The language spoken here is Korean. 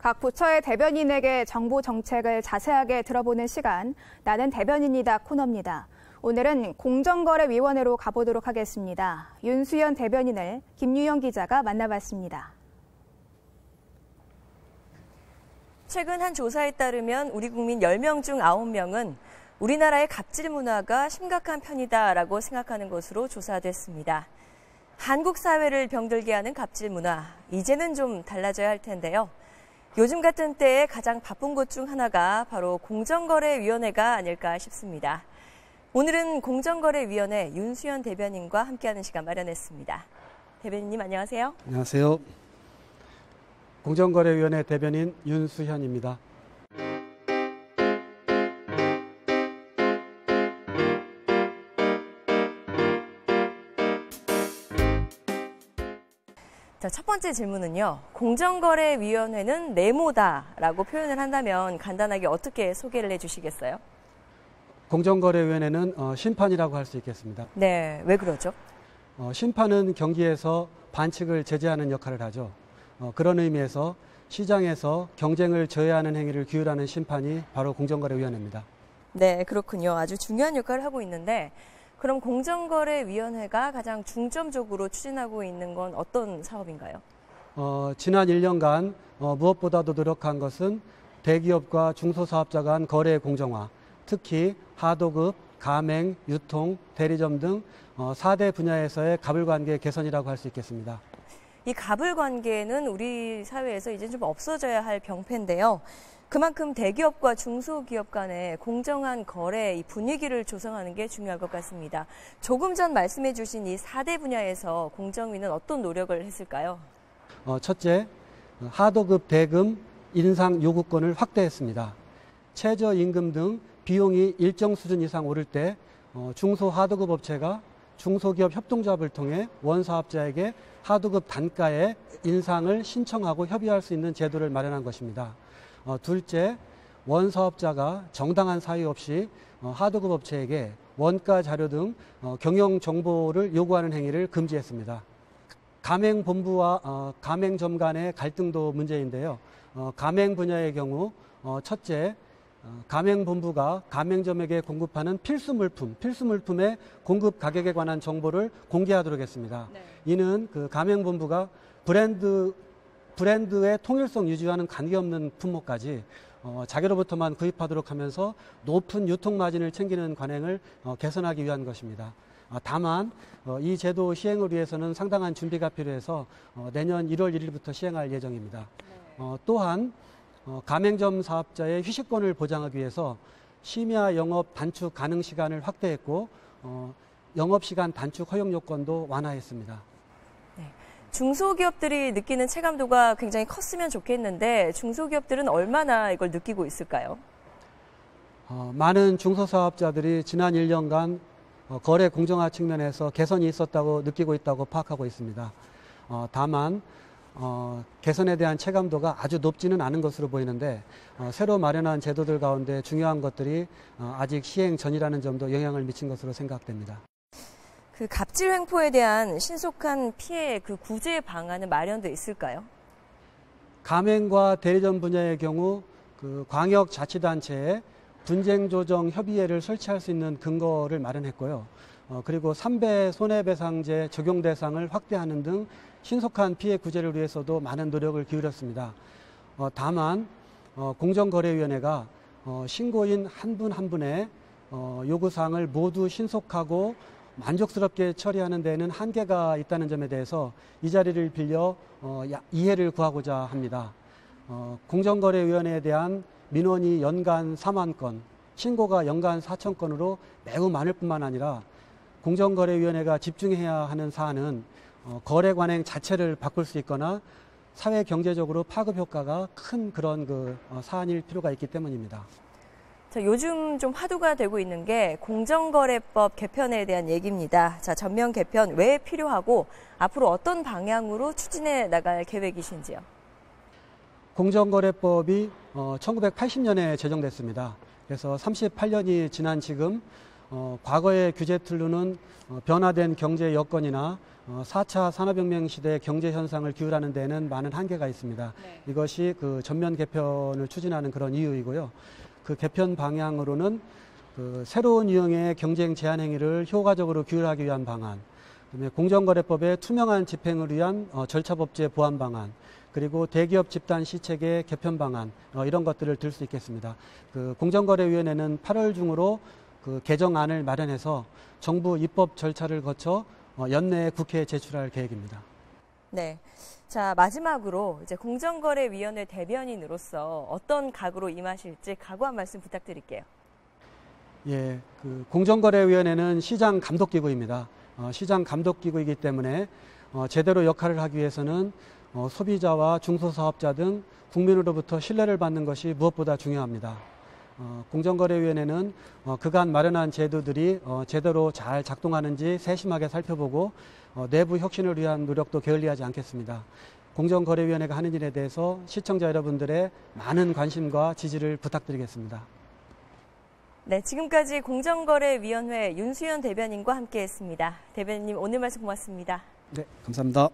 각 부처의 대변인에게 정부 정책을 자세하게 들어보는 시간, 나는 대변인이다 코너입니다. 오늘은 공정거래위원회로 가보도록 하겠습니다. 윤수현 대변인을 김유영 기자가 만나봤습니다. 최근 한 조사에 따르면 우리 국민 10명 중 9명은 우리나라의 갑질 문화가 심각한 편이다라고 생각하는 것으로 조사됐습니다. 한국 사회를 병들게 하는 갑질 문화, 이제는 좀 달라져야 할 텐데요. 요즘 같은 때에 가장 바쁜 것 중 하나가 바로 공정거래위원회가 아닐까 싶습니다. 오늘은 공정거래위원회 윤수현 대변인과 함께하는 시간 마련했습니다. 대변인님 안녕하세요. 안녕하세요. 공정거래위원회 대변인 윤수현입니다. 자, 첫 번째 질문은요. 공정거래위원회는 네모다라고 표현을 한다면 간단하게 어떻게 소개를 해주시겠어요? 공정거래위원회는 심판이라고 할 수 있겠습니다. 네, 왜 그러죠? 심판은 경기에서 반칙을 제재하는 역할을 하죠. 그런 의미에서 시장에서 경쟁을 저해하는 행위를 규율하는 심판이 바로 공정거래위원회입니다. 네, 그렇군요. 아주 중요한 역할을 하고 있는데 그럼 공정거래위원회가 가장 중점적으로 추진하고 있는 건 어떤 사업인가요? 지난 1년간 무엇보다도 노력한 것은 대기업과 중소사업자 간 거래 공정화, 특히 하도급, 가맹, 유통, 대리점 등 4대 분야에서의 가불관계 개선이라고 할 수 있겠습니다. 이 가불관계는 우리 사회에서 이제 좀 없어져야 할 병폐인데요. 그만큼 대기업과 중소기업 간의 공정한 거래 이 분위기를 조성하는 게 중요할 것 같습니다. 조금 전 말씀해 주신 이 4대 분야에서 공정위는 어떤 노력을 했을까요? 첫째, 하도급 대금 인상 요구권을 확대했습니다. 최저임금 등 비용이 일정 수준 이상 오를 때 중소하도급 업체가 중소기업 협동조합을 통해 원사업자에게 하도급 단가의 인상을 신청하고 협의할 수 있는 제도를 마련한 것입니다. 둘째, 원사업자가 정당한 사유 없이 하도급 업체에게 원가 자료 등 경영 정보를 요구하는 행위를 금지했습니다. 가맹본부와 가맹점 간의 갈등도 문제인데요. 가맹 분야의 경우 첫째, 가맹본부가 가맹점에게 공급하는 필수 물품의 공급 가격에 관한 정보를 공개하도록 했습니다. 네. 이는 그 가맹본부가 브랜드의 통일성 유지와는 관계없는 품목까지 자기로부터만 구입하도록 하면서 높은 유통 마진을 챙기는 관행을 개선하기 위한 것입니다. 다만 이 제도 시행을 위해서는 상당한 준비가 필요해서 내년 1월 1일부터 시행할 예정입니다. 네. 또한 가맹점 사업자의 휴식권을 보장하기 위해서 심야 영업 단축 가능 시간을 확대했고 영업시간 단축 허용 요건도 완화했습니다. 네. 중소기업들이 느끼는 체감도가 굉장히 컸으면 좋겠는데 중소기업들은 얼마나 이걸 느끼고 있을까요? 많은 중소사업자들이 지난 1년간 거래 공정화 측면에서 개선이 있었다고 느끼고 있다고 파악하고 있습니다. 다만 개선에 대한 체감도가 아주 높지는 않은 것으로 보이는데 새로 마련한 제도들 가운데 중요한 것들이 아직 시행 전이라는 점도 영향을 미친 것으로 생각됩니다. 그 갑질 횡포에 대한 신속한 피해 그 구제 방안은 마련돼 있을까요? 가맹과 대리점 분야의 경우 그 광역자치단체에 분쟁조정협의회를 설치할 수 있는 근거를 마련했고요. 그리고 3배 손해배상제 적용 대상을 확대하는 등 신속한 피해 구제를 위해서도 많은 노력을 기울였습니다. 다만 공정거래위원회가 신고인 한 분 한 분의 요구사항을 모두 신속하고 만족스럽게 처리하는 데에는 한계가 있다는 점에 대해서 이 자리를 빌려 이해를 구하고자 합니다. 공정거래위원회에 대한 민원이 연간 4만 건, 신고가 연간 4천 건으로 매우 많을 뿐만 아니라 공정거래위원회가 집중해야 하는 사안은 거래 관행 자체를 바꿀 수 있거나 사회 경제적으로 파급 효과가 큰 그런 사안일 필요가 있기 때문입니다. 자, 요즘 좀 화두가 되고 있는 게 공정거래법 개편에 대한 얘기입니다. 자, 전면 개편 왜 필요하고 앞으로 어떤 방향으로 추진해 나갈 계획이신지요? 공정거래법이 1980년에 제정됐습니다. 그래서 38년이 지난 지금 과거의 규제 틀로는 변화된 경제 여건이나 4차 산업혁명 시대 경제 현상을 규율하는 데는 많은 한계가 있습니다. 네. 이것이 그 전면 개편을 추진하는 그런 이유이고요. 그 개편 방향으로는 그 새로운 유형의 경쟁 제한 행위를 효과적으로 규율하기 위한 방안, 그다음에 공정거래법의 투명한 집행을 위한 절차법제 보완 방안, 그리고 대기업 집단 시책의 개편 방안, 이런 것들을 들 수 있겠습니다. 그 공정거래위원회는 8월 중으로 그 개정안을 마련해서 정부 입법 절차를 거쳐 연내에 국회에 제출할 계획입니다. 네. 자, 마지막으로 이제 공정거래위원회 대변인으로서 어떤 각오로 임하실지 각오 한 말씀 부탁드릴게요. 예, 그 공정거래위원회는 시장 감독기구입니다. 시장 감독기구이기 때문에 제대로 역할을 하기 위해서는 소비자와 중소사업자 등 국민으로부터 신뢰를 받는 것이 무엇보다 중요합니다. 공정거래위원회는 그간 마련한 제도들이 제대로 잘 작동하는지 세심하게 살펴보고 내부 혁신을 위한 노력도 게을리하지 않겠습니다. 공정거래위원회가 하는 일에 대해서 시청자 여러분들의 많은 관심과 지지를 부탁드리겠습니다. 네, 지금까지 공정거래위원회 윤수현 대변인과 함께했습니다. 대변인님 오늘 말씀 고맙습니다. 네, 감사합니다.